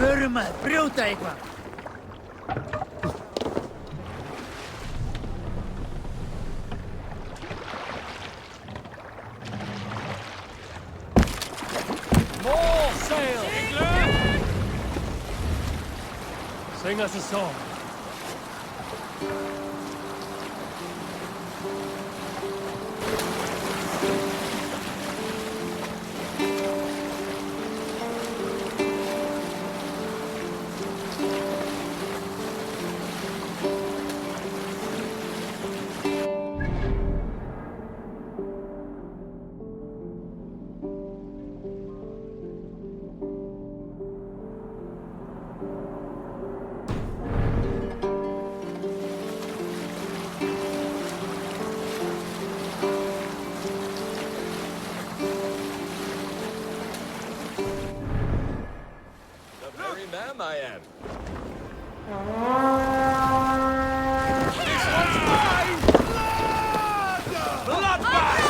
Förum að brjóta eitthvað. More sail! Sing us a song. Man I am. This one's mine! Blood! Bloodbath!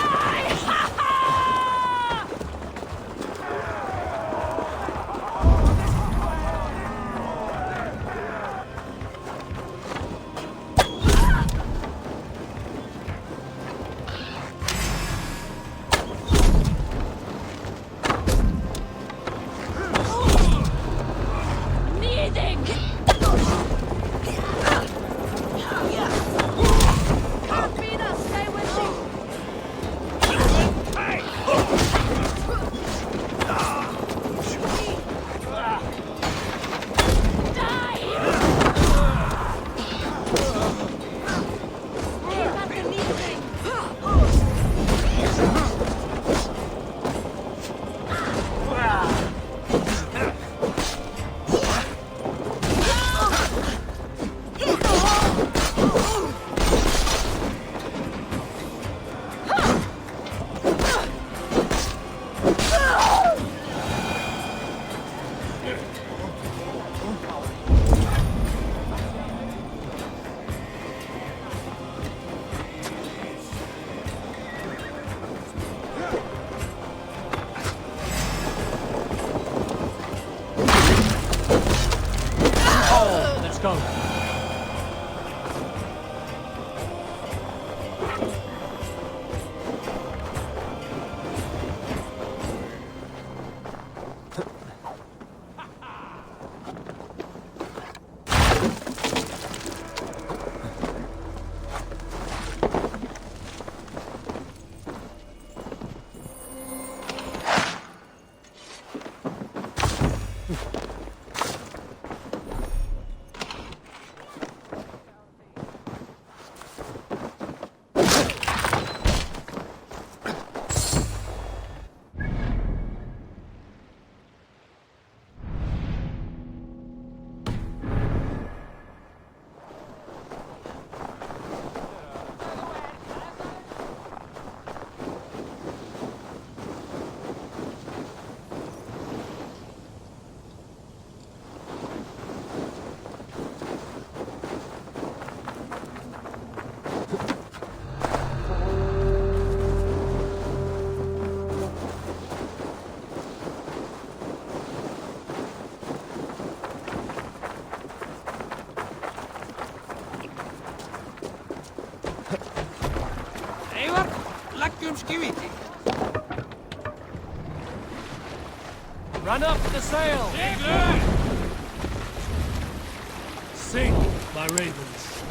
Go. Run up the sail! Sing, my ravens.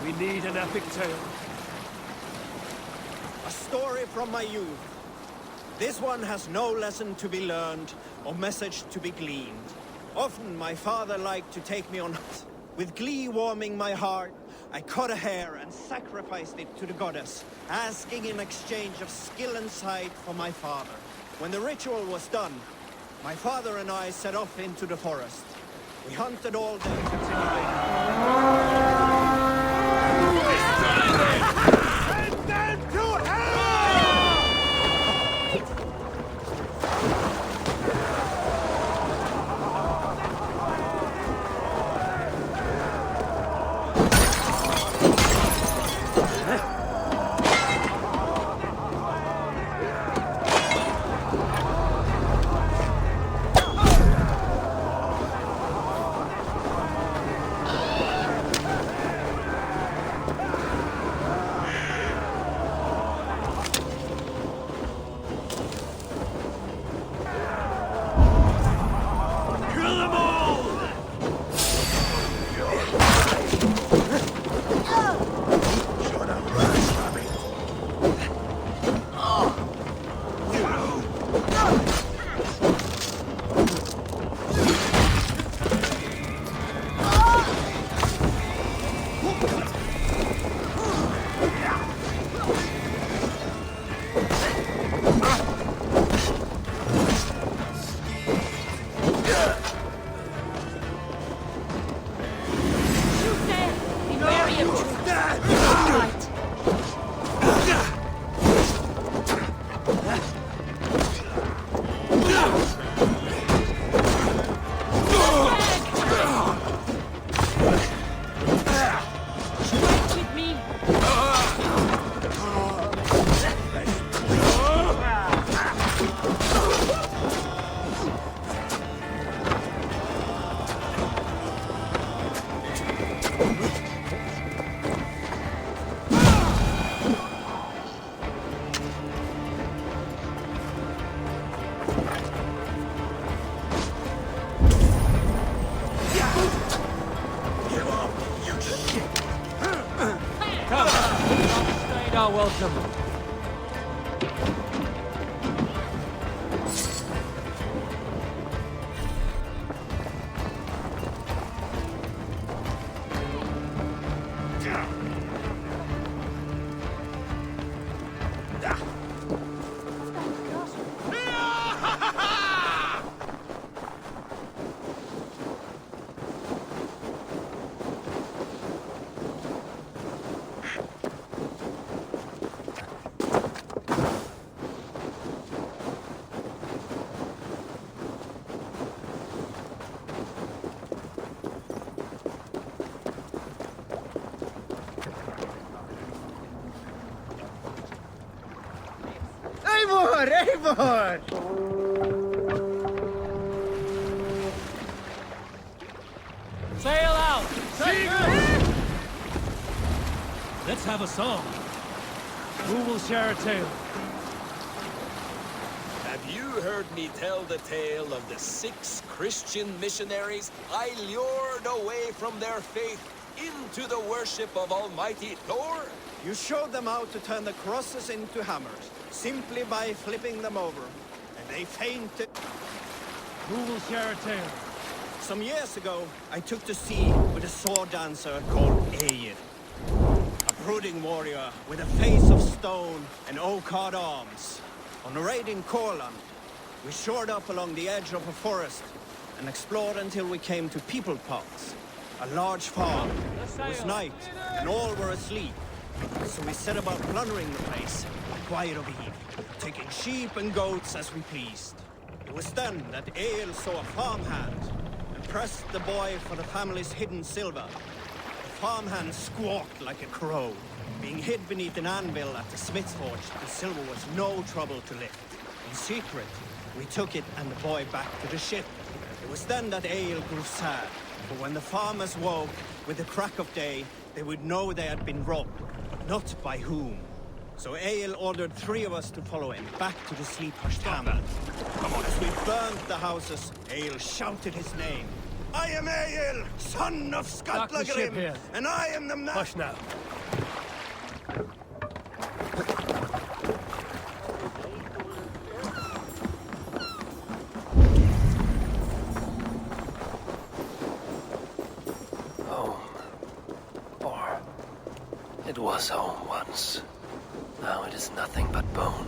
We need an epic tale. A story from my youth. This one has no lesson to be learned or message to be gleaned. Often my father liked to take me on. With glee warming my heart, I cut a hair and sacrificed it to the goddess, asking in exchange of skill and sight for my father. When the ritual was done, my father and I set off into the forest. We hunted all day continually. Come! Alrekstad are welcome. Heillboer! Sail out! Let's have a song. Who will share a tale? Have you heard me tell the tale of the 6 Christian missionaries I lured away from their faith into the worship of Almighty Thor? You showed them how to turn the crosses into hammers, simply by flipping them over. And they fainted. Who will share a tale? Some years ago, I took to sea with a sword dancer called Eir. A brooding warrior with a face of stone and oak-hard arms. On a raid in Courland, we shored up along the edge of a forest and explored until we came to people pots. A large farm. It was night, and all were asleep. So we set about plundering the place, quiet of eve, taking sheep and goats as we pleased. It was then that Eir saw a farmhand and pressed the boy for the family's hidden silver. The farmhand squawked like a crow. Being hid beneath an anvil at the smith's forge, the silver was no trouble to lift. In secret, we took it and the boy back to the ship. It was then that Eir grew sad, for when the farmers woke with the crack of day, they would know they had been robbed, but not by whom. So Eir ordered 3 of us to follow him back to the sleep-hushed hamlet. As we burned the houses, Eir shouted his name. I am Eir, son of Dock the ship here. Skatlagrim, and I am the man. Hush now. It was home once. Now it is nothing but bone.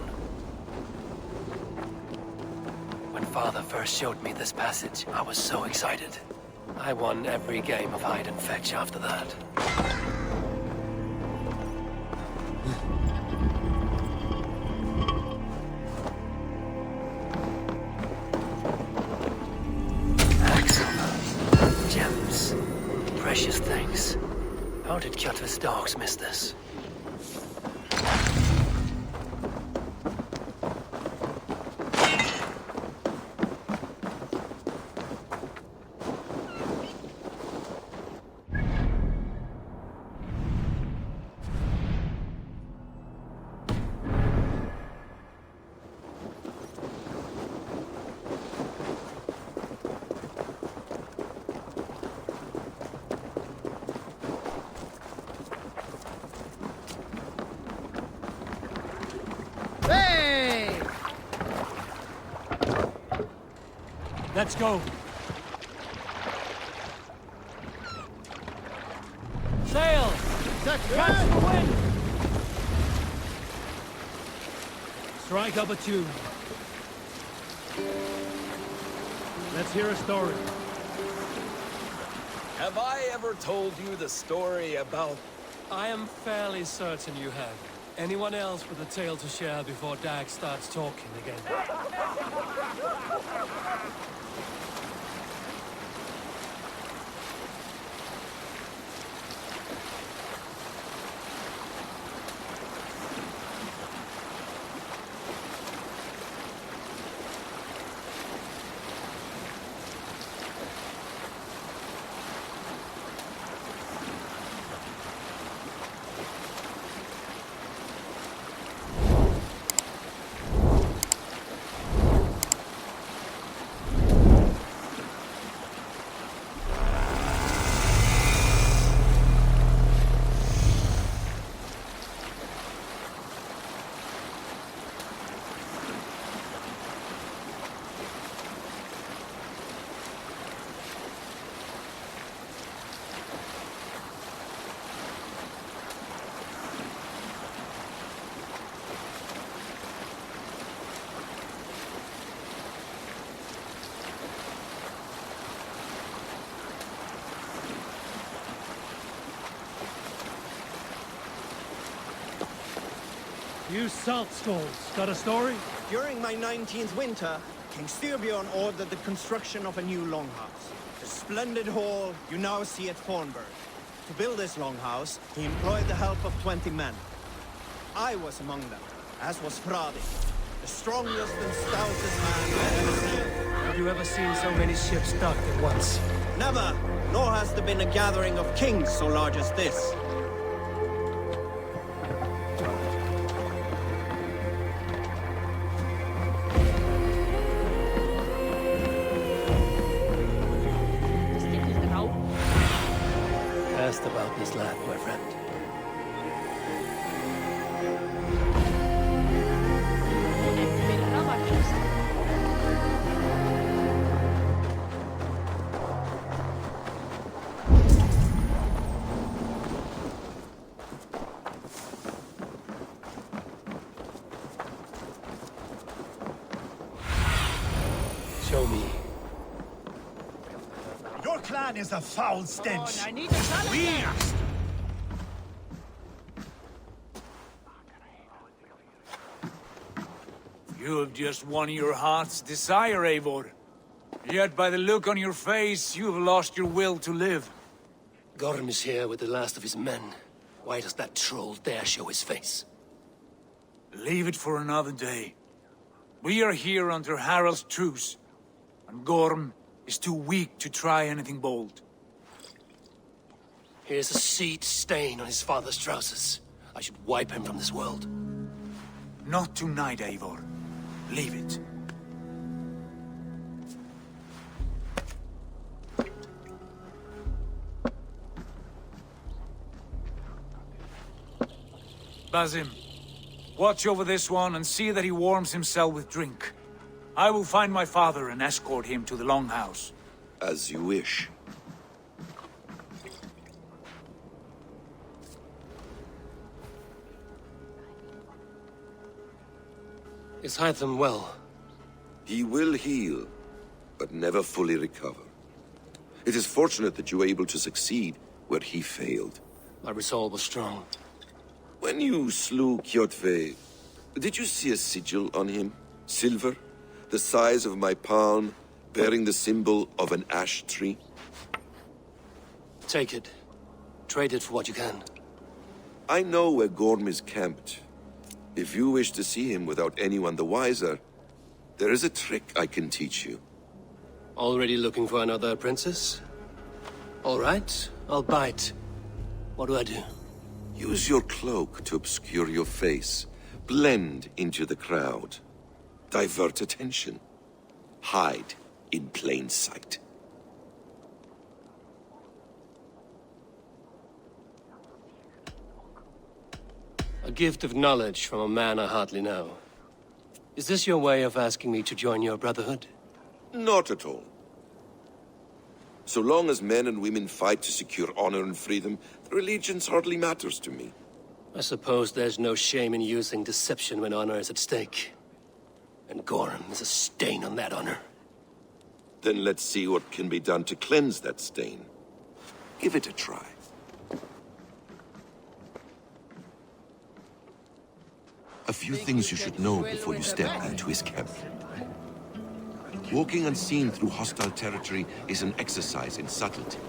When Father first showed me this passage, I was so excited. I won every game of hide and fetch after that. Axel. Gems. Precious things. How did Kjotve's dogs miss this? Let's go. Sail! Catch the wind! Strike up a tune. Let's hear a story. Have I ever told you the story about... I am fairly certain you have. Anyone else with a tale to share before Dag starts talking again? You salt skulls, got a story? During my 19th winter, King Styrbjorn ordered the construction of a new longhouse. The splendid hall you now see at Thornburg. To build this longhouse, he employed the help of 20 men. I was among them, as was Fradi, the strongest and stoutest man I have ever seen. Have you ever seen so many ships docked at once? Never, nor has there been a gathering of kings so large as this. Cast about this land, my friend. Show me. Your clan is a foul stench. You have just won your heart's desire, Eivor. Yet by the look on your face, you have lost your will to live. Gorm is here with the last of his men. Why does that troll dare show his face? Leave it for another day. We are here under Harald's truce, and Gorm is too weak to try anything bold. Here's a seed stain on his father's trousers. I should wipe him from this world. Not tonight, Eivor. Leave it. Basim, watch over this one and see that he warms himself with drink. I will find my father and escort him to the Longhouse. As you wish. Is Halfdan well? He will heal, but never fully recover. It is fortunate that you were able to succeed where he failed. My resolve was strong. When you slew Kjotve, did you see a sigil on him? Silver? The size of my palm, bearing the symbol of an ash tree? Take it. Trade it for what you can. I know where Gorm is camped. If you wish to see him without anyone the wiser, there is a trick I can teach you. Already looking for another princess? All right, I'll bite. What do I do? Use your cloak to obscure your face. Blend into the crowd. Divert attention. Hide in plain sight. A gift of knowledge from a man I hardly know. Is this your way of asking me to join your brotherhood? Not at all. So long as men and women fight to secure honor and freedom, their allegiance hardly matters to me. I suppose there's no shame in using deception when honor is at stake. And Gorm is a stain on that honor. Then let's see what can be done to cleanse that stain. Give it a try. A few things you should know before you step into his camp. Walking unseen through hostile territory is an exercise in subtlety.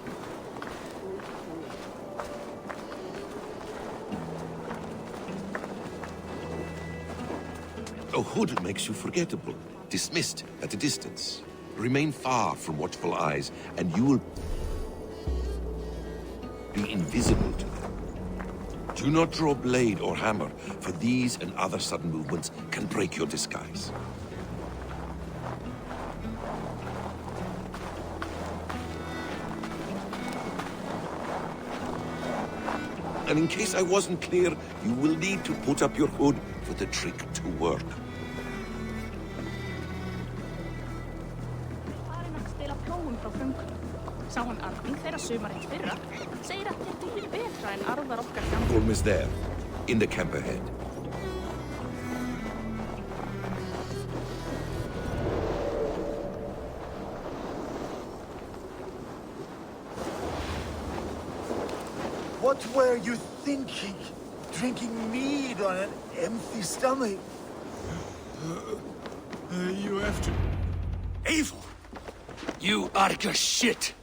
A hood makes you forgettable, dismissed at a distance. Remain far from watchful eyes, and you will be invisible to them. Do not draw blade or hammer, for these and other sudden movements can break your disguise. And in case I wasn't clear, you will need to put up your hood for the trick to work. Gorm is there, in the camp ahead. What were you thinking? drinking mead on an empty stomach. You have to... Eivor! You Arga shit!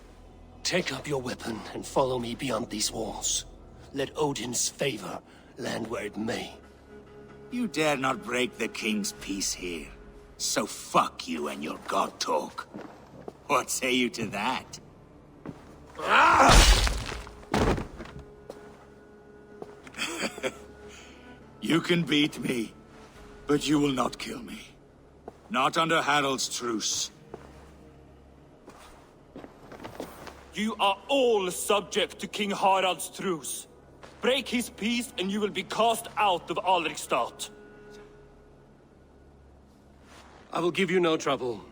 Take up your weapon and follow me beyond these walls. Let Odin's favor land where it may. You dare not break the king's peace here. So fuck you and your god talk. What say you to that? You can beat me, but you will not kill me. Not under Harald's truce. You are all subject to King Harald's truce. Break his peace and you will be cast out of Alrekstad. I will give you no trouble.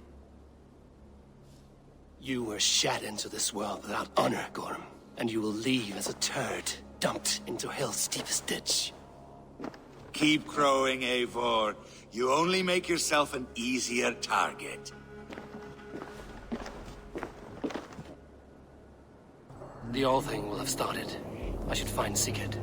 You were shat into this world without honor, Gorm, and you will leave as a turd dumped into hell's deepest ditch. Keep crowing, Eivor. You only make yourself an easier target. The All Thing will have started. I should find Sigurd.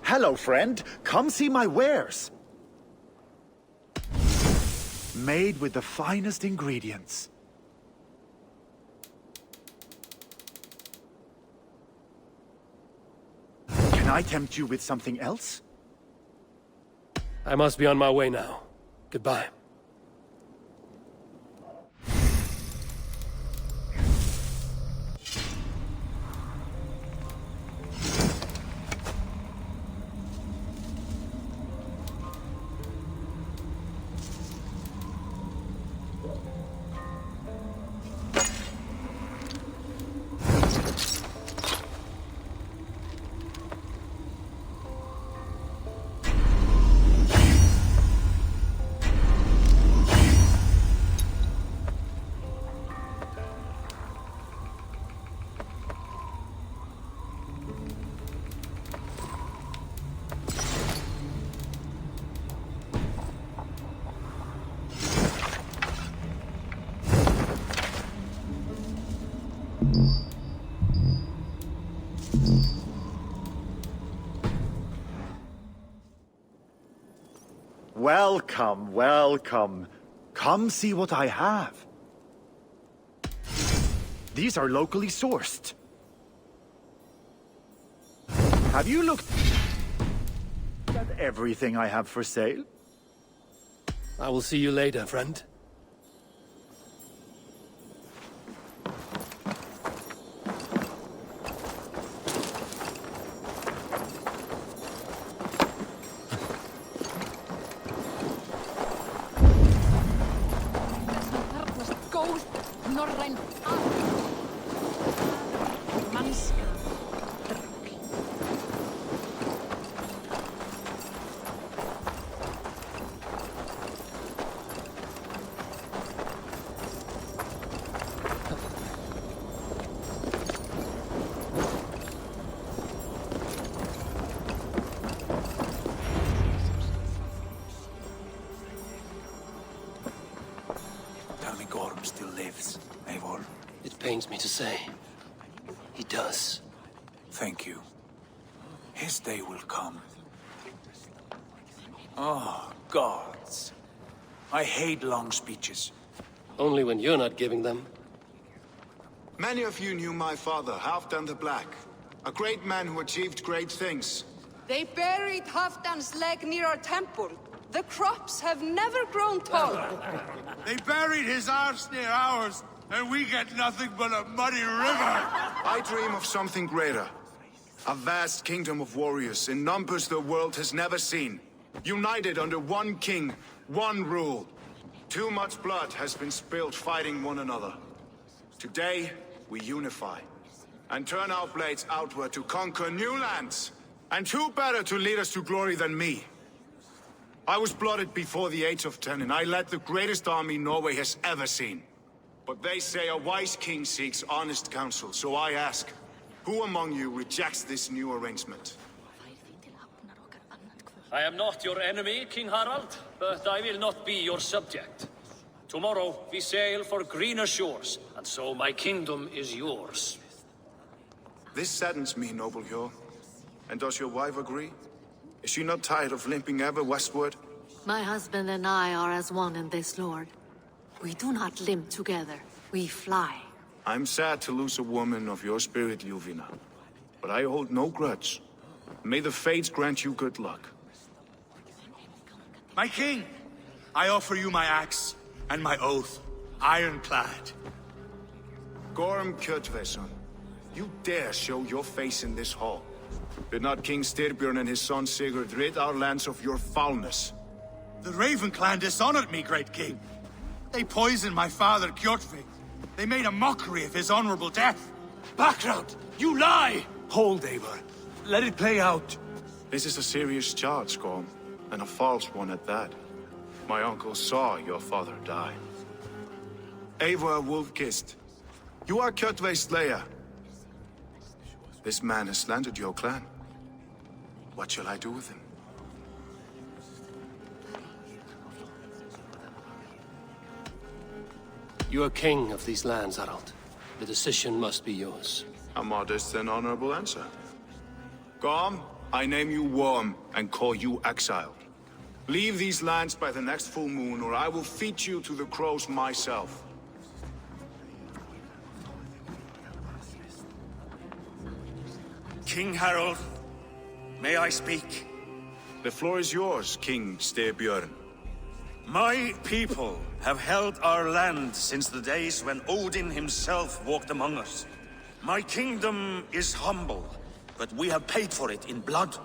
Hello, friend. Come see my wares. Made with the finest ingredients. Can I tempt you with something else? I must be on my way now. Goodbye. Welcome, welcome. Come see what I have. These are locally sourced. Have you looked at everything I have for sale? I will see you later, friend. Tell me Gorm still lives, Eivor. It pains me to say. He does. Thank you. His day will come. Oh, gods. I hate long speeches. Only when you're not giving them. Many of you knew my father, Halfdan the Black. A great man who achieved great things. They buried Halfdan's leg near our temple. The crops have never grown taller. They buried his arse near ours, and we get nothing but a muddy river. I dream of something greater. A vast kingdom of warriors in numbers the world has never seen. United under one king, one rule. Too much blood has been spilled fighting one another. Today, we unify. and turn our blades outward to conquer new lands. And who better to lead us to glory than me? I was blooded before the age of 10, and I led the greatest army Norway has ever seen. But they say a wise king seeks honest counsel, so I ask, who among you rejects this new arrangement? I am not your enemy, King Harald, but I will not be your subject. Tomorrow we sail for greener shores, and so my kingdom is yours. This saddens me, noble Hjor. And does your wife agree? Is she not tired of limping ever westward? My husband and I are as one in this, Lord. We do not limp together, we fly. I'm sad to lose a woman of your spirit, Ljuvina. But I hold no grudge. May the fates grant you good luck. My king, I offer you my axe and my oath, ironclad. Gorm Kjotveson, you dare show your face in this hall. Did not King Styrbjörn and his son Sigurd rid our lands of your foulness? The Raven clan dishonored me, great king. They poisoned my father, Kjotve. They made a mockery of his honorable death. Background! You lie! Hold, Eivor. Let it play out. This is a serious charge, Gorm, and a false one at that. My uncle saw your father die. Eivor Wolfkist, you are Kjotve's slayer. This man has slandered your clan. What shall I do with him? You are king of these lands, Harald. The decision must be yours. A modest and honorable answer. Gorm, I name you Worm and call you exiled. Leave these lands by the next full moon, or I will feed you to the crows myself. King Harald, may I speak? The floor is yours, King Styrbjörn. My people have held our land since the days when Odin himself walked among us. My kingdom is humble, but we have paid for it in blood.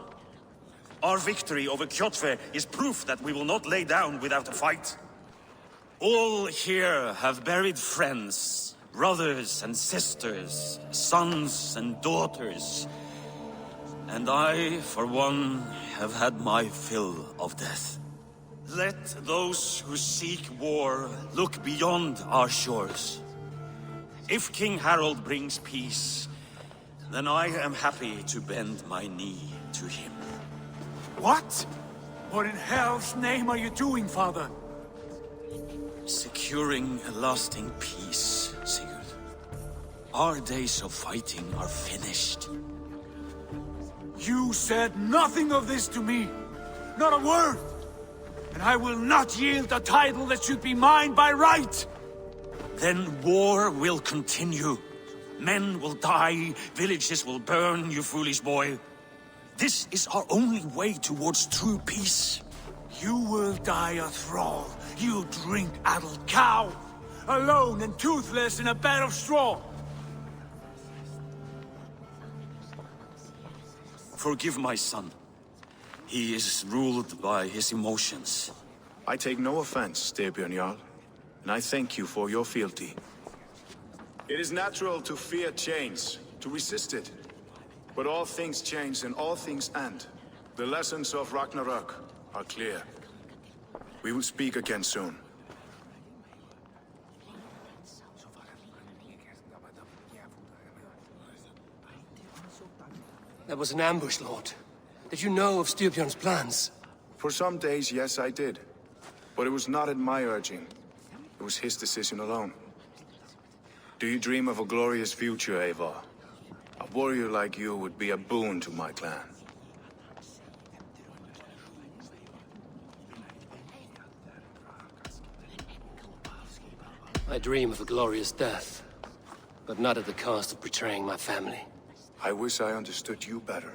Our victory over Kjotve is proof that we will not lay down without a fight. All here have buried friends, brothers and sisters, sons and daughters. And I, for one, have had my fill of death. Let those who seek war look beyond our shores. If King Harald brings peace, then I am happy to bend my knee to him. What? What in hell's name are you doing, father? Securing a lasting peace, Sigurd. Our days of fighting are finished. You said nothing of this to me. Not a word. And I will not yield a title that should be mine by right. Then war will continue. Men will die, villages will burn, you foolish boy. This is our only way towards true peace. You will die a thrall, you drink-addled cow. Alone and toothless in a bed of straw. Forgive my son. He is ruled by his emotions. I take no offense, Styrbjörn Jarl, and I thank you for your fealty. It is natural to fear change, to resist it. But all things change and all things end. The lessons of Ragnarok are clear. We will speak again soon. That was an ambush, Lord. Did you know of Styrbjörn's plans? For some days, yes, I did. But it was not at my urging. It was his decision alone. Do you dream of a glorious future, Eivor? A warrior like you would be a boon to my clan. I dream of a glorious death, but not at the cost of betraying my family. I wish I understood you better.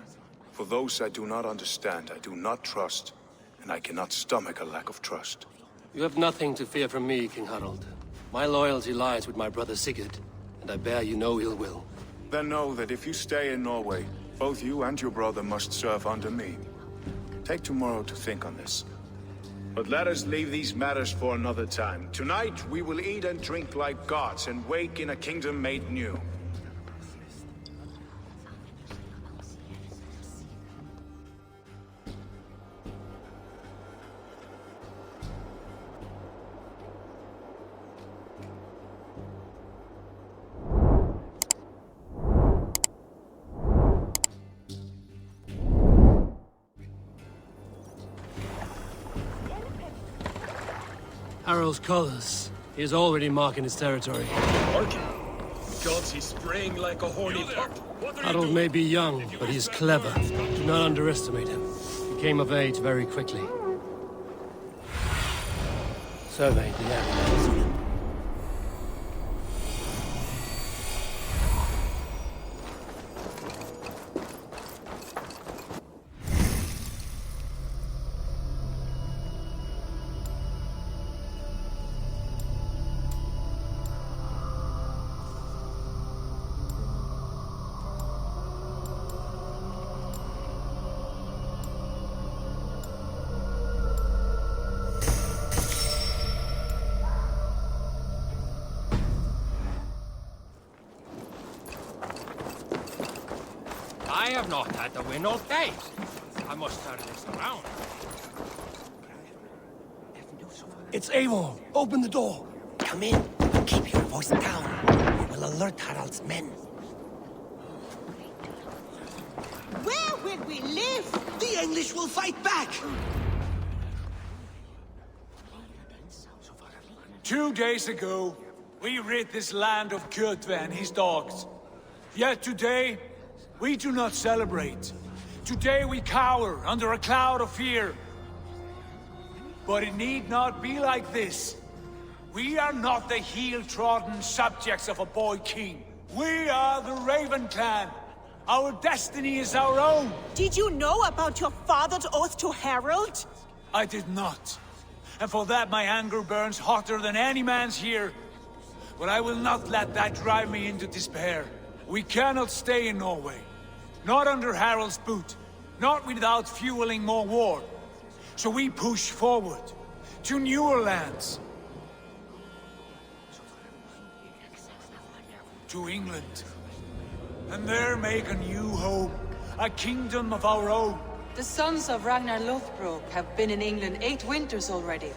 For those I do not understand, I do not trust, and I cannot stomach a lack of trust. You have nothing to fear from me, King Harald. My loyalty lies with my brother Sigurd, and I bear you no ill will. Then know that if you stay in Norway, both you and your brother must serve under me. Take tomorrow to think on this. But let us leave these matters for another time. Tonight, we will eat and drink like gods and wake in a kingdom made new. Harald's colors. He is already marking his territory. Marking? Gods, he's spraying like a horny pup. Harold may be young, but he is clever. Do not underestimate him. He came of age very quickly. Survey the area. I have not had the wind all day. I must turn this around. It's Eivor. Open the door. Come in. Keep your voice down. We will alert Harald's men. Where will we live? The English will fight back! 2 days ago, we rid this land of Kjotve and his dogs. Yet today, we do not celebrate. Today we cower under a cloud of fear. But it need not be like this. We are not the heel-trodden subjects of a boy king. We are the Raven clan. Our destiny is our own. Did you know about your father's oath to Harald? I did not. And for that my anger burns hotter than any man's here. But I will not let that drive me into despair. We cannot stay in Norway. Not under Harald's boot. Not without fueling more war. So we push forward. To newer lands. To England. And there make a new home. A kingdom of our own. The sons of Ragnar Lothbrok have been in England 8 winters already.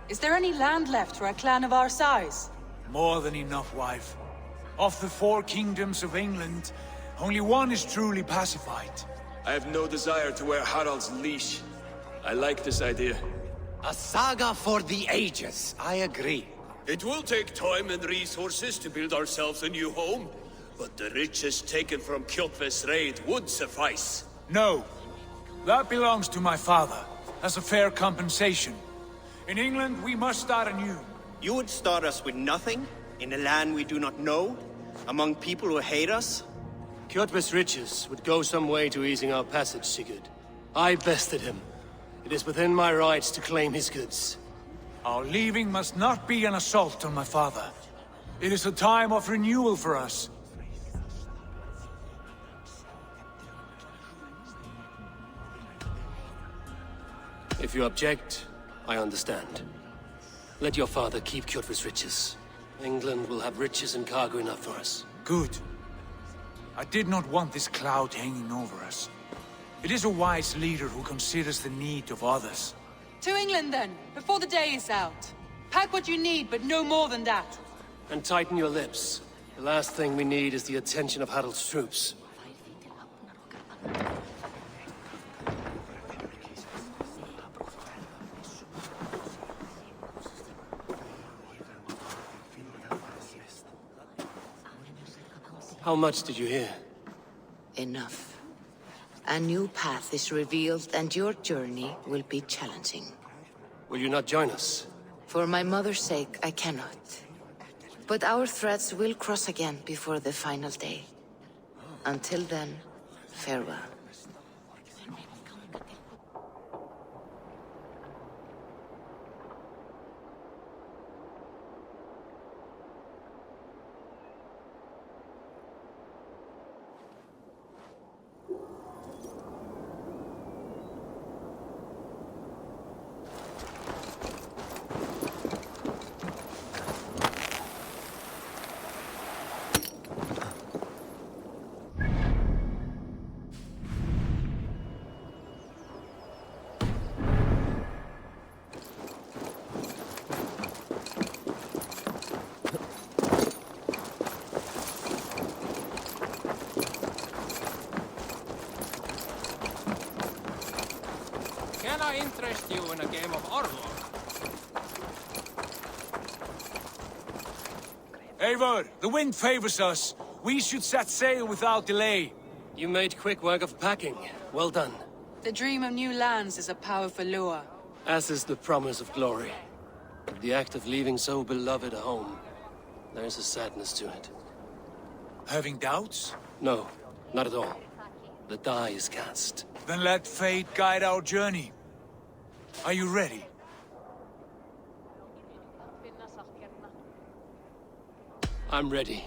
Is there any land left for a clan of our size? More than enough, wife. Of the 4 kingdoms of England, only one is truly pacified. I have no desire to wear Harald's leash. I like this idea. A saga for the ages. I agree. It will take time and resources to build ourselves a new home, but the riches taken from Kjotve's raid would suffice. No. That belongs to my father, as a fair compensation. In England, we must start anew. You would start us with nothing? In a land we do not know? Among people who hate us? Kjotve's riches would go some way to easing our passage, Sigurd. I bested him. It is within my rights to claim his goods. Our leaving must not be an assault on my father. It is a time of renewal for us. If you object, I understand. Let your father keep Kjotve's riches. England will have riches and cargo enough for us. Good. I did not want this cloud hanging over us. It is a wise leader who considers the need of others. To England then, before the day is out. Pack what you need, but no more than that. And tighten your lips. The last thing we need is the attention of Harald's troops. How much did you hear? Enough. A new path is revealed, and your journey will be challenging. Will you not join us? For my mother's sake, I cannot. But our threads will cross again before the final day. Until then, farewell. Can I interest you in a game of Orlog? Eivor, the wind favors us. We should set sail without delay. You made quick work of packing. Well done. The dream of new lands is a powerful lure. As is the promise of glory. But the act of leaving so beloved a home, there is a sadness to it. Having doubts? No, not at all. The die is cast. Then let fate guide our journey. Are you ready? I'm ready.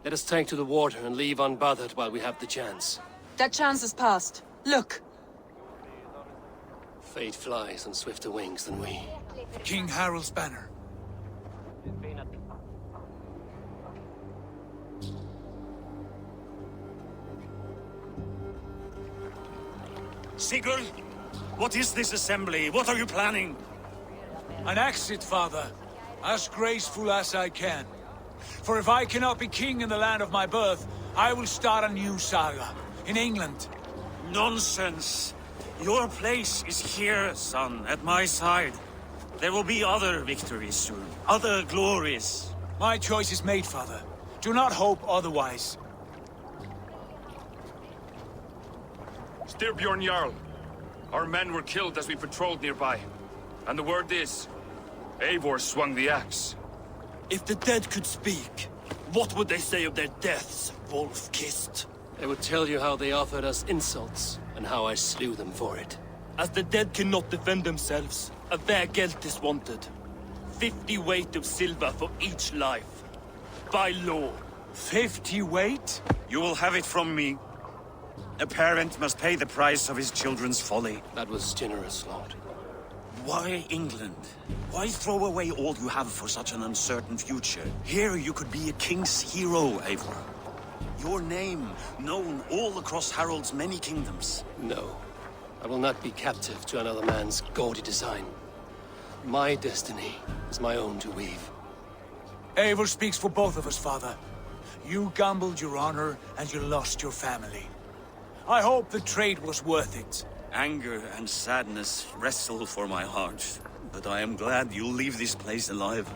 Let us take to the water and leave unbothered while we have the chance. That chance has passed. Look! Fate flies on swifter wings than we. King Harald's banner. Sigurd, what is this assembly? What are you planning? An exit, father. As graceful as I can. For if I cannot be king in the land of my birth, I will start a new saga. In England. Nonsense. Your place is here, son, at my side. There will be other victories soon. Other glories. My choice is made, father. Do not hope otherwise. Styrbjorn Jarl. Our men were killed as we patrolled nearby. And the word is, Eivor swung the axe. If the dead could speak, what would they say of their deaths, wolf-kissed? They would tell you how they offered us insults, and how I slew them for it. As the dead cannot defend themselves, a vergelt is wanted. 50 weight of silver for each life. By law. 50 weight? You will have it from me. A parent must pay the price of his children's folly. That was generous, Lord. Why England? Why throw away all you have for such an uncertain future? Here you could be a king's hero, Eivor. Your name known all across Harald's many kingdoms. No. I will not be captive to another man's gaudy design. My destiny is my own to weave. Eivor speaks for both of us, father. You gambled your honor, and you lost your family. I hope the trade was worth it. Anger and sadness wrestle for my heart, but I am glad you'll leave this place alive.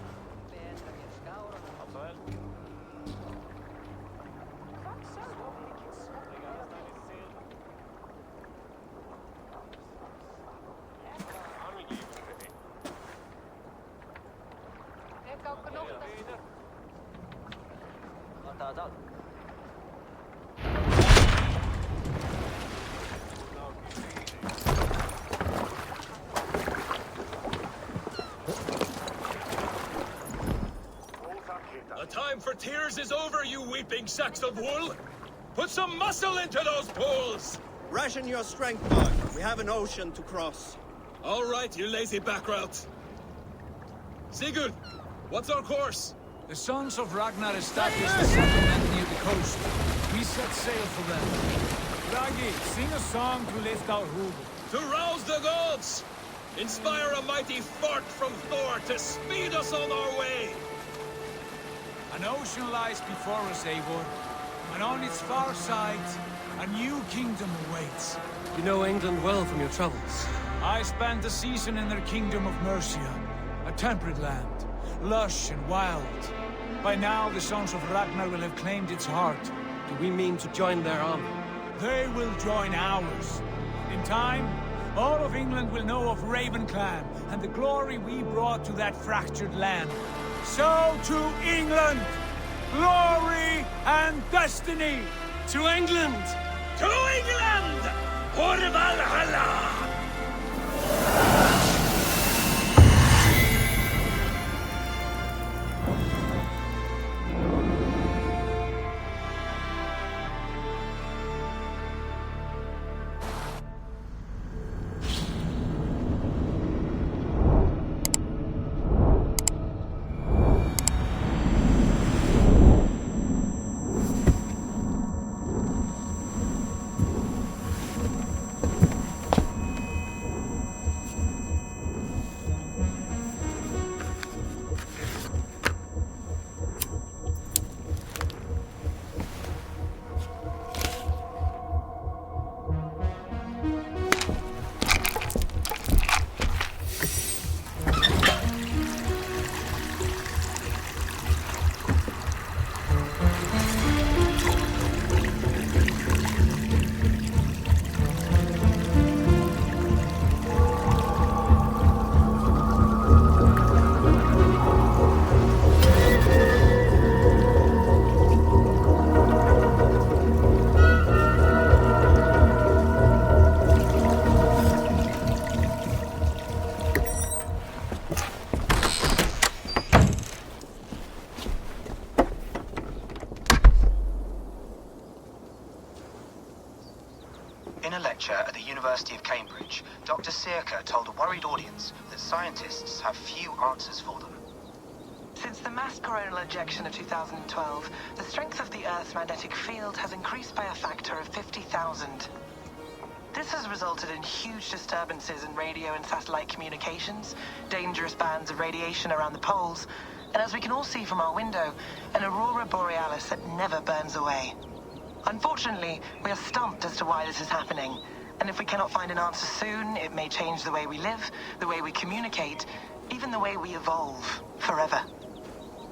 The time for tears is over, you weeping sacks of wool! Put some muscle into those pulls! Ration your strength, Bug. We have an ocean to cross. All right, you lazy backrout. Sigurd, what's our course? The sons of Ragnar established a settlement near the coast. We set sail for them. Ragi, sing a song to lift our hood. To rouse the gods! Inspire a mighty fart from Thor to speed us on our way! An ocean lies before us, Eivor, and on its far side, a new kingdom awaits. You know England well from your travels. I spent a season in their kingdom of Mercia, a temperate land, lush and wild. By now, the sons of Ragnar will have claimed its heart. Do we mean to join their army? They will join ours. In time, all of England will know of Raven Clan and the glory we brought to that fractured land. So to England! Glory and destiny! To England! To England! For Valhalla! In a lecture at the University of Cambridge, Dr. Circa told a worried audience that scientists have few answers for them. Since the mass coronal ejection of 2012, the strength of the Earth's magnetic field has increased by a factor of 50,000. This has resulted in huge disturbances in radio and satellite communications, dangerous bands of radiation around the poles, and as we can all see from our window, an aurora borealis that never burns away. Unfortunately, we are stumped as to why this is happening, and if we cannot find an answer soon, it may change the way we live, the way we communicate, even the way we evolve, forever.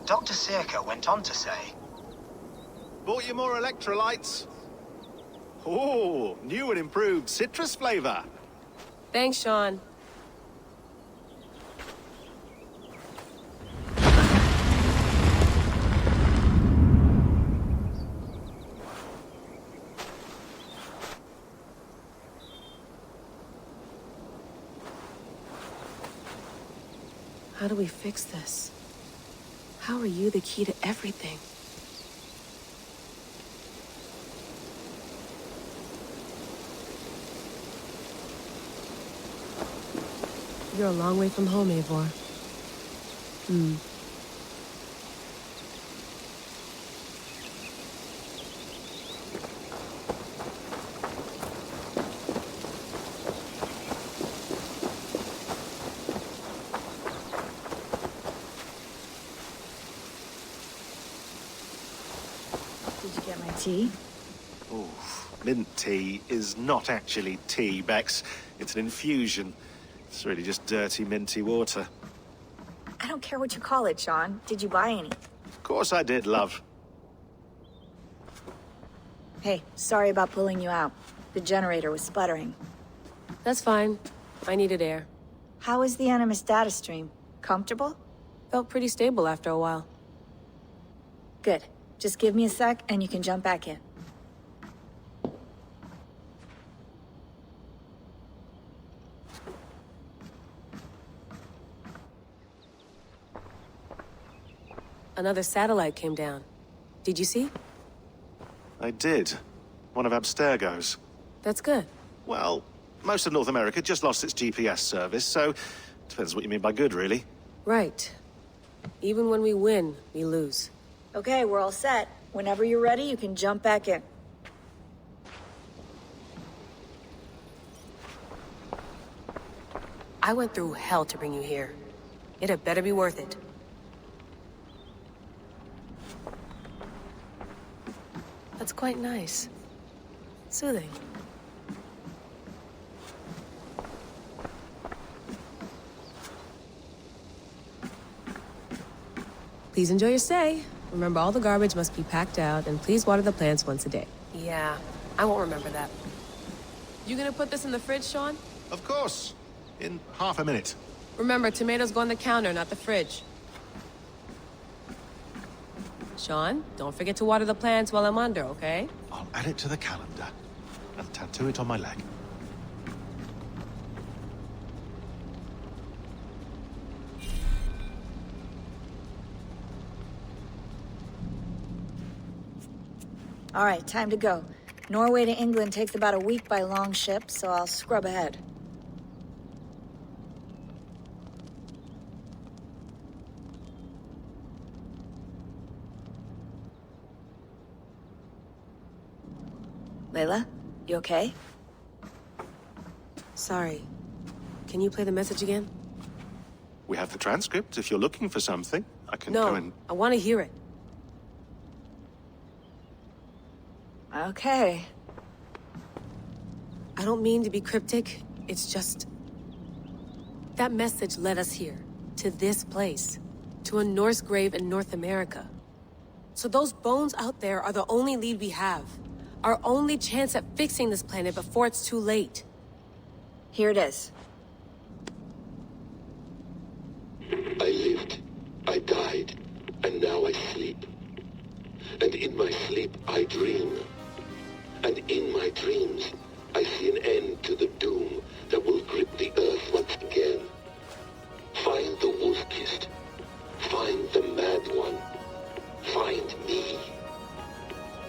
Dr. Circa went on to say, "Bought you more electrolytes? Oh, new and improved citrus flavor." Thanks, Sean. How do we fix this? How are you the key to everything? You're a long way from home, Eivor. Did you get my tea? Oh, mint tea is not actually tea, Bex. It's an infusion. It's really just dirty, minty water. I don't care what you call it, Sean. Did you buy any? Of course I did, love. Hey, sorry about pulling you out. The generator was sputtering. That's fine. I needed air. How is the Animus data stream? Comfortable? Felt pretty stable after a while. Good. Just give me a sec and you can jump back in. Another satellite came down. Did you see? I did. One of Abstergo's. That's good. Well, most of North America just lost its GPS service, so depends what you mean by good, really. Right. Even when we win, we lose. Okay, we're all set. Whenever you're ready, you can jump back in. I went through hell to bring you here. It had better be worth it. That's quite nice. Soothing. Please enjoy your stay. Remember, all the garbage must be packed out, and please water the plants once a day. Yeah, I won't remember that. You gonna put this in the fridge, Sean? Of course. In half a minute. Remember, tomatoes go on the counter, not the fridge. Sean, don't forget to water the plants while I'm under, okay? I'll add it to the calendar and tattoo it on my leg. All right, time to go. Norway to England takes about a week by long ship, so I'll scrub ahead. Layla, you okay? Sorry. Can you play the message again? We have the transcript. If you're looking for something, I can go and... I want to hear it. Okay. I don't mean to be cryptic. It's just... that message led us here. To this place. To a Norse grave in North America. So those bones out there are the only lead we have. Our only chance at fixing this planet before it's too late. Here it is. I lived, I died, and now I sleep. And in my sleep I dream. And in my dreams I see an end to the doom that will grip the earth once again. Find the wolf-kissed. Find the mad one. Find me.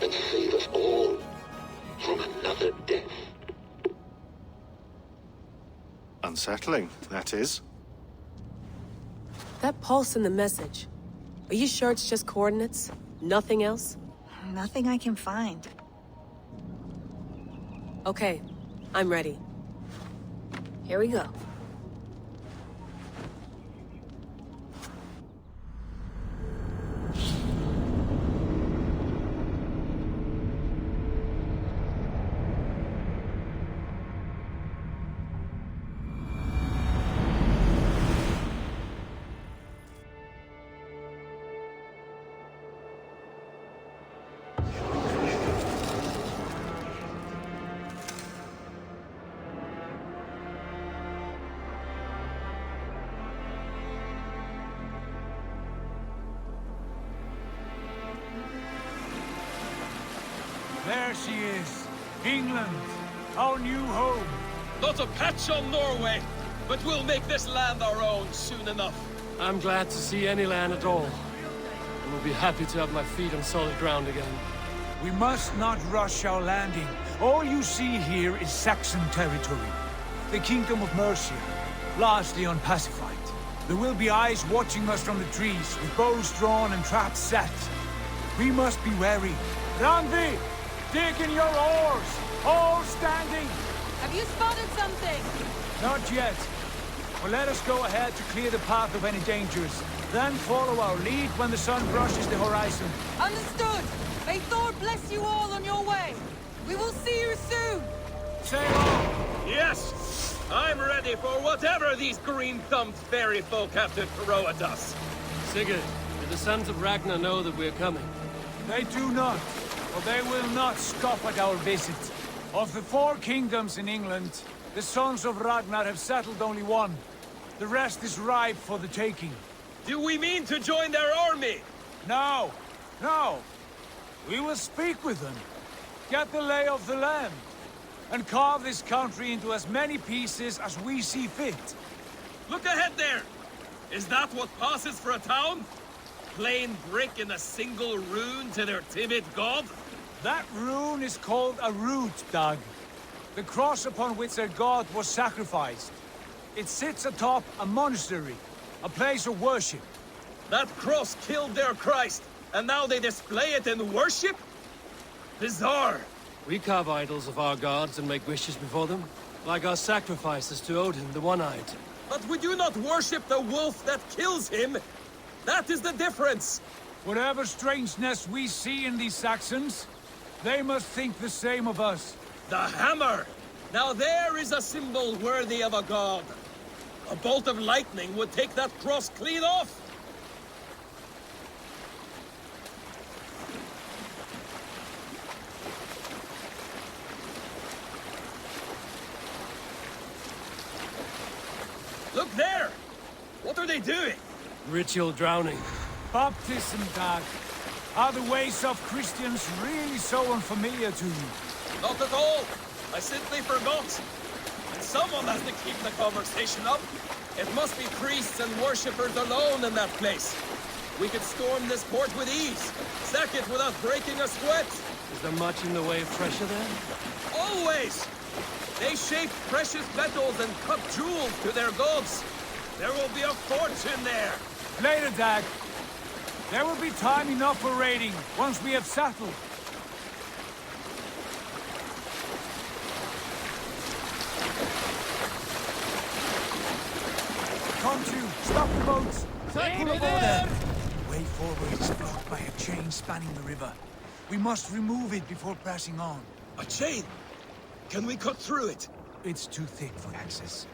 And save us all from another death. Unsettling, that is. That pulse in the message. Are you sure it's just coordinates? Nothing else? Nothing I can find. Okay, I'm ready. Here we go. There she is. England, our new home. Not a patch on Norway, but we'll make this land our own soon enough. I'm glad to see any land at all. And will be happy to have my feet on solid ground again. We must not rush our landing. All you see here is Saxon territory. The Kingdom of Mercia, largely unpacified. There will be eyes watching us from the trees, with bows drawn and traps set. We must be wary. Randi! Dig in your oars! All standing! Have you spotted something? Not yet. Well, let us go ahead to clear the path of any dangers. Then follow our lead when the sun brushes the horizon. Understood! May Thor bless you all on your way! We will see you soon! Sail on! Yes! I'm ready for whatever these green-thumbed fairy folk have to throw at us. Sigurd, do the sons of Ragnar know that we're coming? They do not. But they will not scoff at our visit. Of the 4 kingdoms in England, the sons of Ragnar have settled only one. The rest is ripe for the taking. Do we mean to join their army? No. No. We will speak with them. Get the lay of the land. And carve this country into as many pieces as we see fit. Look ahead there! Is that what passes for a town? Plain brick in a single rune to their timid god? That rune is called a root, Dag. The cross upon which their god was sacrificed. It sits atop a monastery, a place of worship. That cross killed their Christ, and now they display it in worship? Bizarre. We carve idols of our gods and make wishes before them, like our sacrifices to Odin, the One-Eyed. But we do not worship the wolf that kills him. That is the difference. Whatever strangeness we see in these Saxons, they must think the same of us. The hammer! Now there is a symbol worthy of a god. A bolt of lightning would take that cross clean off. Look there! What are they doing? Ritual drowning. Baptism, Dag. Are the ways of Christians really so unfamiliar to you? Not at all. I simply forgot. And someone has to keep the conversation up. It must be priests and worshippers alone in that place. We could storm this port with ease. Sack it without breaking a sweat. Is there much in the way of treasure there? Always! They shape precious metals and cut jewels to their gods. There will be a fortune there. Later, Dag. There will be time enough for raiding, once we have settled. Come to, stop the boats! Circle aboard there! Way forward is blocked by a chain spanning the river. We must remove it before pressing on. A chain? Can we cut through it? It's too thick for access.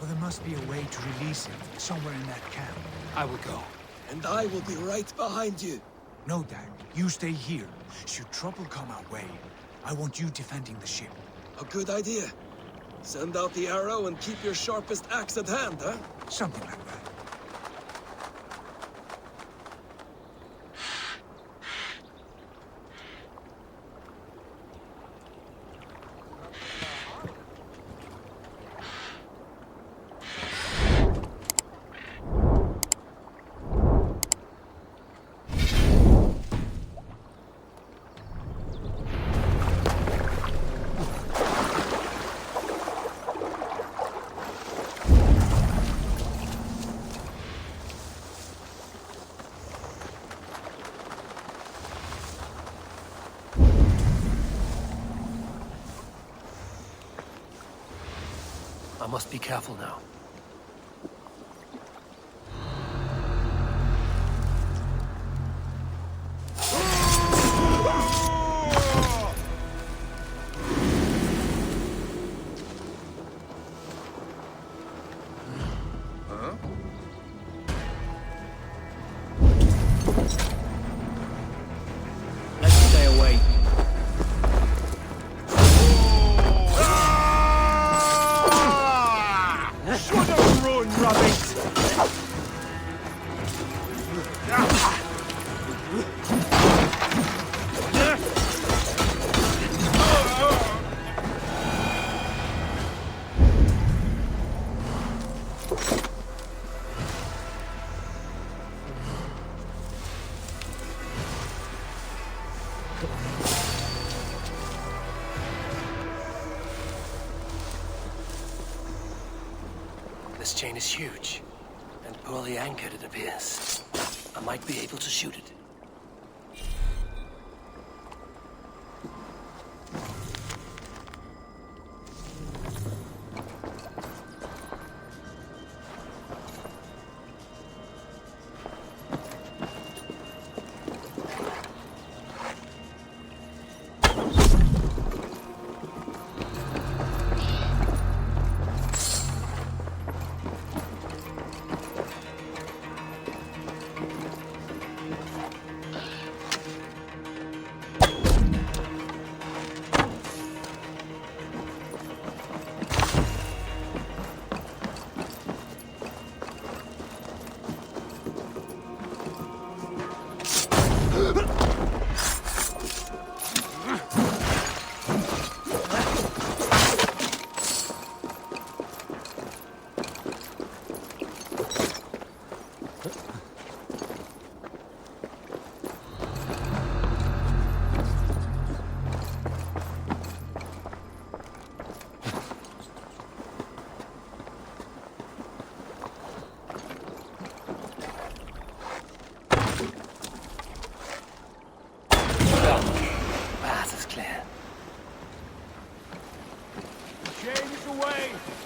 But there must be a way to release it, somewhere in that camp. I will go. And I will be right behind you. No, Dag. You stay here. Should trouble come our way, I want you defending the ship. A good idea. Send out the arrow and keep your sharpest axe at hand, huh? Something like that. must be careful now. Let's stay away. Should have run, rabbit! This chain is huge, and poorly anchored, it appears. I might be able to shoot it.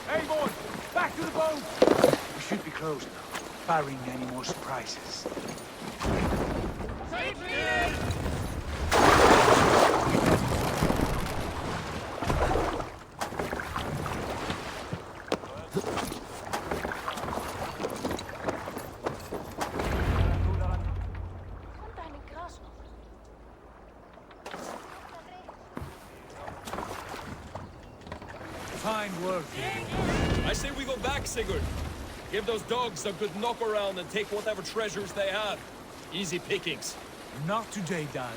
Heillboer! Back to the boat! We should be close now, barring any more surprises. Fine work, I say we go back, Sigurd. Give those dogs a good knock around and take whatever treasures they have. Easy pickings. Not today, Dad.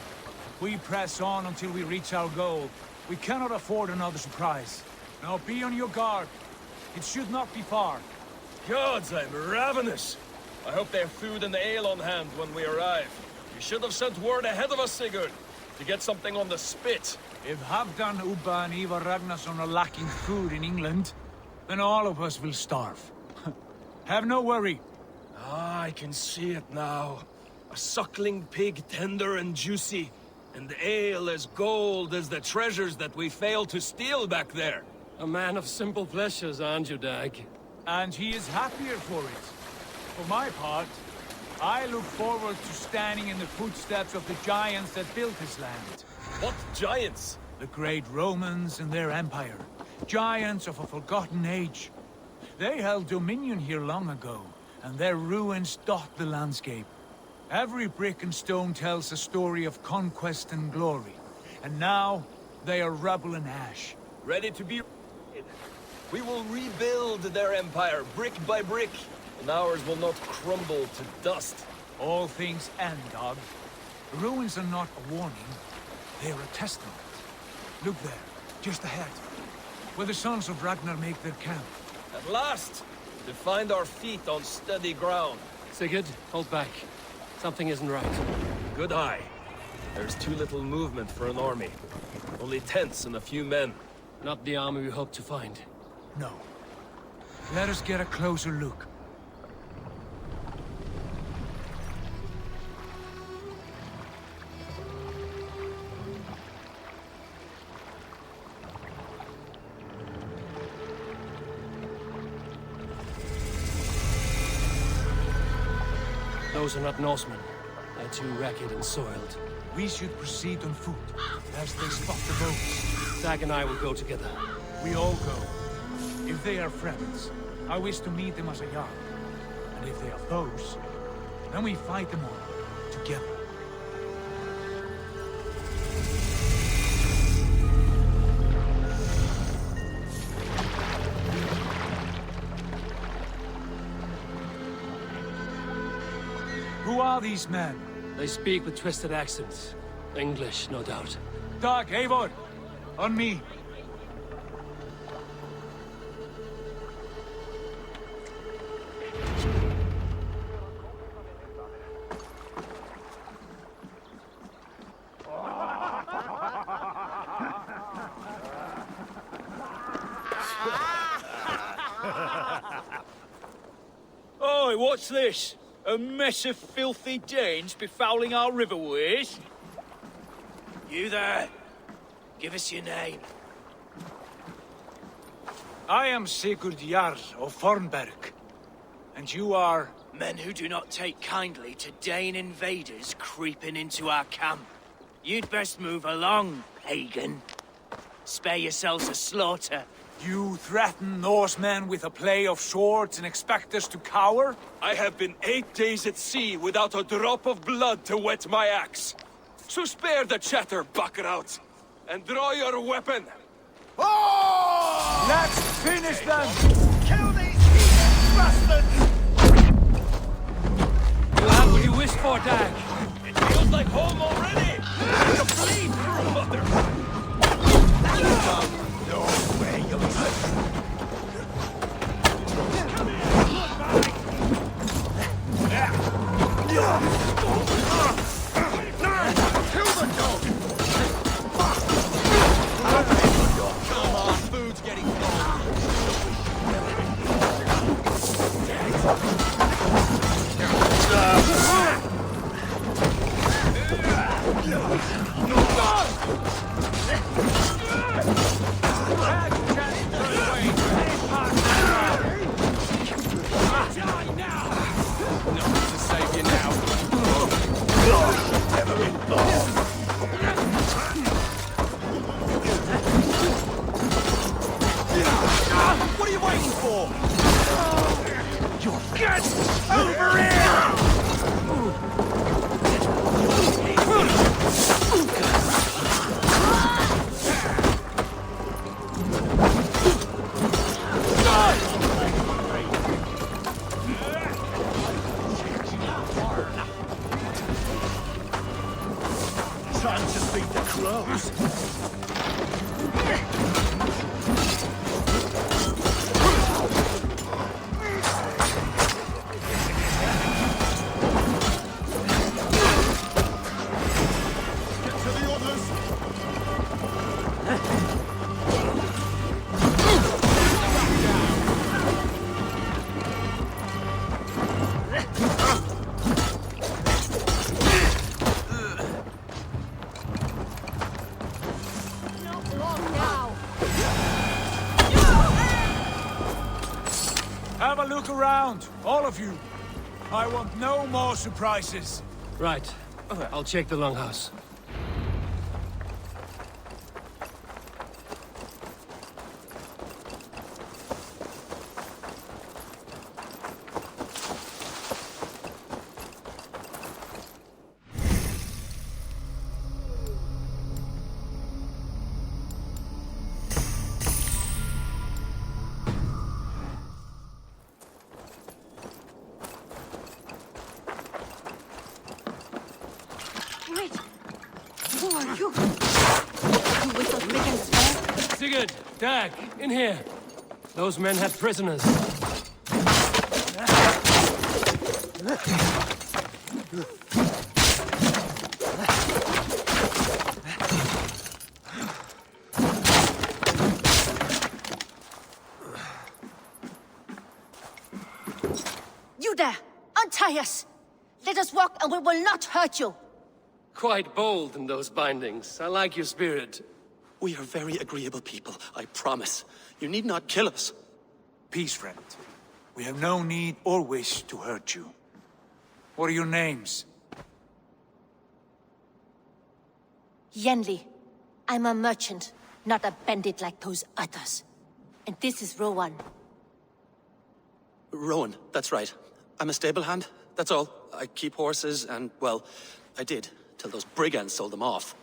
We press on until we reach our goal. We cannot afford another surprise. Now be on your guard. It should not be far. Gods, I'm ravenous. I hope they have food and ale on hand when we arrive. You should have sent word ahead of us, Sigurd, to get something on the spit. If Halfdan, Ubba and Ivar Ragnarsson are lacking food in England, then all of us will starve. Have no worry. Ah, I can see it now. A suckling pig, tender and juicy, and ale as gold as the treasures that we failed to steal back there. A man of simple pleasures, aren't you, Dag? And he is happier for it. For my part, I look forward to standing in the footsteps of the giants that built this land. What giants? The great Romans and their empire. Giants of a forgotten age. They held dominion here long ago, and their ruins dot the landscape. Every brick and stone tells a story of conquest and glory. And now, they are rubble and ash. Ready to be... We will rebuild their empire, brick by brick, and ours will not crumble to dust. All things end, Dog. The ruins are not a warning, they are a testament. Look there, just ahead, where the sons of Ragnar make their camp. At last! To find our feet on steady ground. Sigurd, hold back. Something isn't right. Good eye. There's too little movement for an army. Only tents and a few men. Not the army we hope to find. No. Let us get a closer look. Those are not Norsemen. They're too ragged and soiled. We should proceed on foot, as they spot the boats. Dag and I will go together. We all go. If they are friends, I wish to meet them as a yard. And if they are foes, then we fight them all, together. Who are these men? They speak with twisted accents. English, no doubt. Dag, Heillboer! On me! Oi, what's this? A mess of filthy Danes befouling our riverways? You there! Give us your name. I am Sigurd Jarl of Fornberg. And you are... Men who do not take kindly to Dane invaders creeping into our camp. You'd best move along, pagan. Spare yourselves a slaughter. You threaten Norsemen with a play of swords and expect us to cower? I have been 8 days at sea without a drop of blood to wet my axe. So spare the chatter, buckerouts, and draw your weapon. Oh! Let's finish them! Kill these bastards! You have what you wished for, Dag. It feels like home already! To bleed through, mother! No way, you kill the dog! Come on, food's getting cold. What are you waiting for? You get over here! Time to beat the crows. Have a look around, all of you. I want no more surprises. Right. I'll check the longhouse. Wait! Who are you? You with us making Swan? Sigurd! Dag! In here! Those men had prisoners. You there! Untie us! Let us walk and we will not hurt you! Quite bold in those bindings. I like your spirit. We are very agreeable people, I promise. You need not kill us. Peace, friend. We have no need or wish to hurt you. What are your names? Yenli. I'm a merchant, not a bandit like those others. And this is Rowan. Rowan, that's right. I'm a stable hand, that's all. I keep horses and, well, I did, till those brigands sold them off.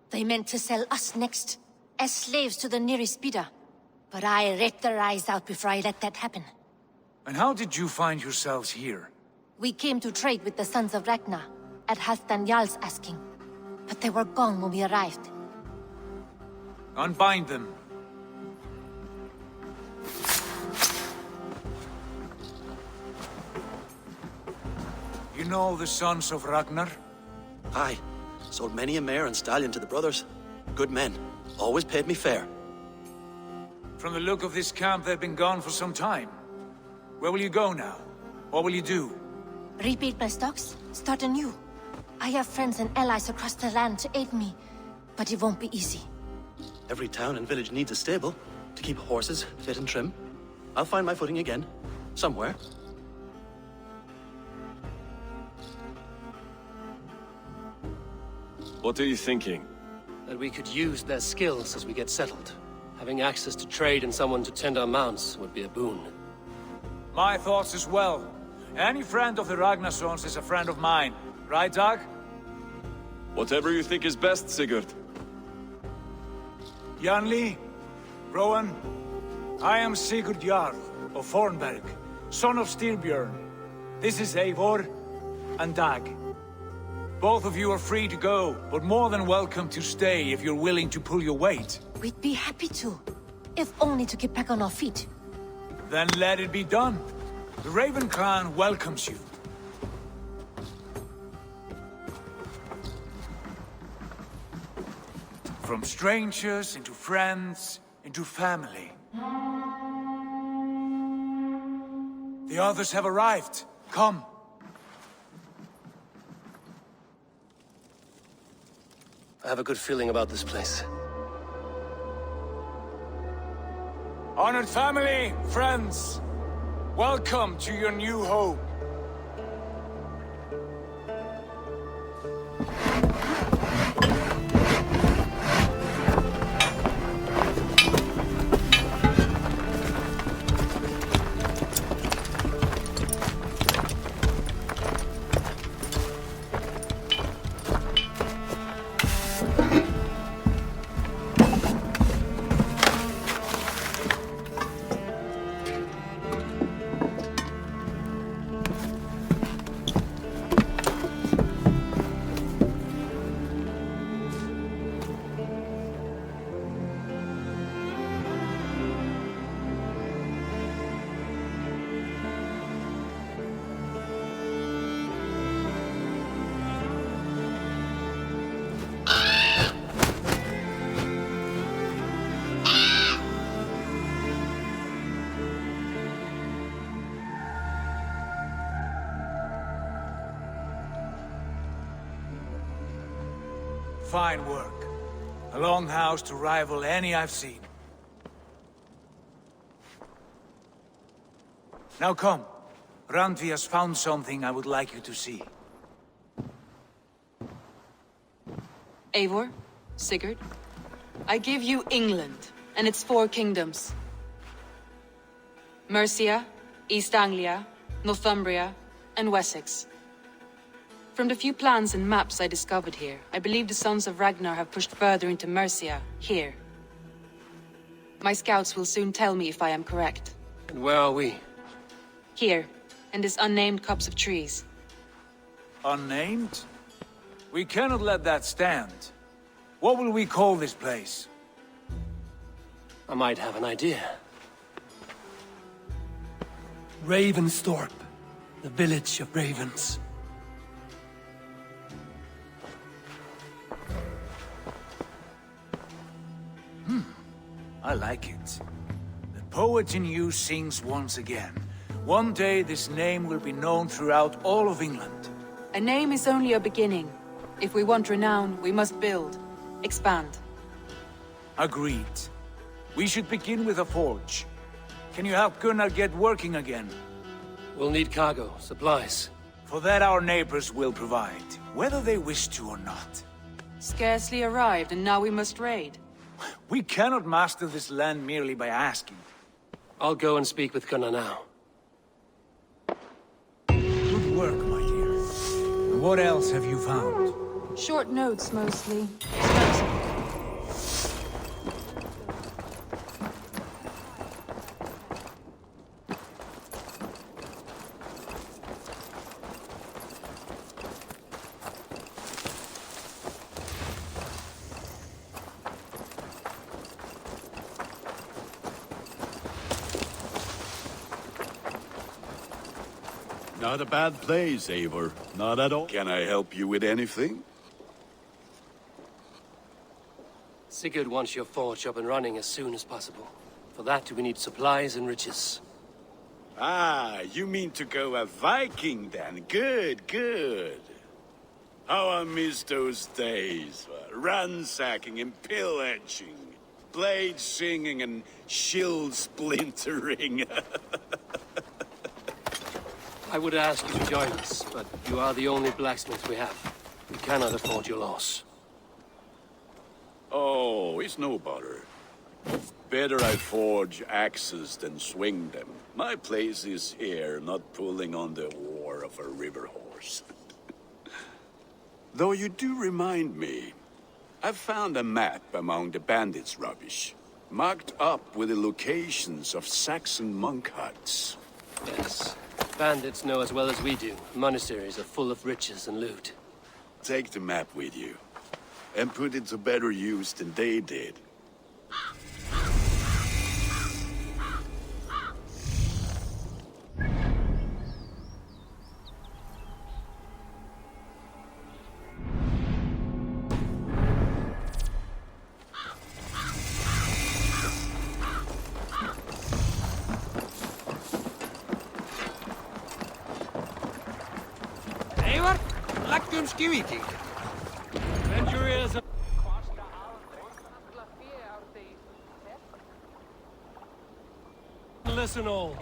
They meant to sell us next, as slaves to the nearest bidder. But I ripped their eyes out before I let that happen. And how did you find yourselves here? We came to trade with the Sons of Ragnar, at Halfdan Jarl's asking. But they were gone when we arrived. Unbind them. You know the Sons of Ragnar? Aye. Sold many a mare and stallion to the brothers. Good men. Always paid me fair. From the look of this camp, they've been gone for some time. Where will you go now? What will you do? Rebuild my stocks, start anew. I have friends and allies across the land to aid me, but it won't be easy. Every town and village needs a stable to keep horses fit and trim. I'll find my footing again. Somewhere. What are you thinking? That we could use their skills as we get settled. Having access to trade and someone to tend our mounts would be a boon. My thoughts as well. Any friend of the Ragnarsons is a friend of mine. Right, Dag? Whatever you think is best, Sigurd. Janli, Rowan, I am Sigurd Jarl of Fornberg, son of Styrbjörn. This is Eivor and Dag. Both of you are free to go, but more than welcome to stay if you're willing to pull your weight. We'd be happy to, if only to get back on our feet. Then let it be done. The Raven clan welcomes you. From strangers, into friends, into family. The others have arrived. Come. I have a good feeling about this place. Honored family, friends, welcome to your new home. Fine work. A longhouse to rival any I've seen. Now come. Randvi has found something I would like you to see. Eivor, Sigurd, I give you England and its 4 kingdoms. Mercia, East Anglia, Northumbria, and Wessex. From the few plans and maps I discovered here, I believe the Sons of Ragnar have pushed further into Mercia, here. My scouts will soon tell me if I am correct. And where are we? Here, in this unnamed copse of trees. Unnamed? We cannot let that stand. What will we call this place? I might have an idea. Ravensthorpe, the village of ravens. I like it. The poet in you sings once again. One day this name will be known throughout all of England. A name is only a beginning. If we want renown, we must build, expand. Agreed. We should begin with a forge. Can you help Gunnar get working again? We'll need cargo, supplies. For that our neighbors will provide, whether they wish to or not. Scarcely arrived, and now we must raid. We cannot master this land merely by asking. I'll go and speak with Gunnar now. Good work, my dear. And what else have you found? Short notes, mostly. Not a bad place, Eivor. Not at all. Can I help you with anything? Sigurd wants your forge up and running as soon as possible. For that, we need supplies and riches. Ah, you mean to go a Viking then? Good, good. How I miss those days. Ransacking and pillaging. Blade singing and shield splintering. I would ask you to join us, but you are the only blacksmith we have. We cannot afford your loss. Oh, it's no bother. Better I forge axes than swing them. My place is here, not pulling on the oar of a river horse. Though you do remind me, I found a map among the bandits' rubbish, marked up with the locations of Saxon monk huts. Yes. Bandits know as well as we do. Monasteries are full of riches and loot. Take the map with you, and put it to better use than they did. Eivor, lagtum skiviking. Venturiers. Listen all.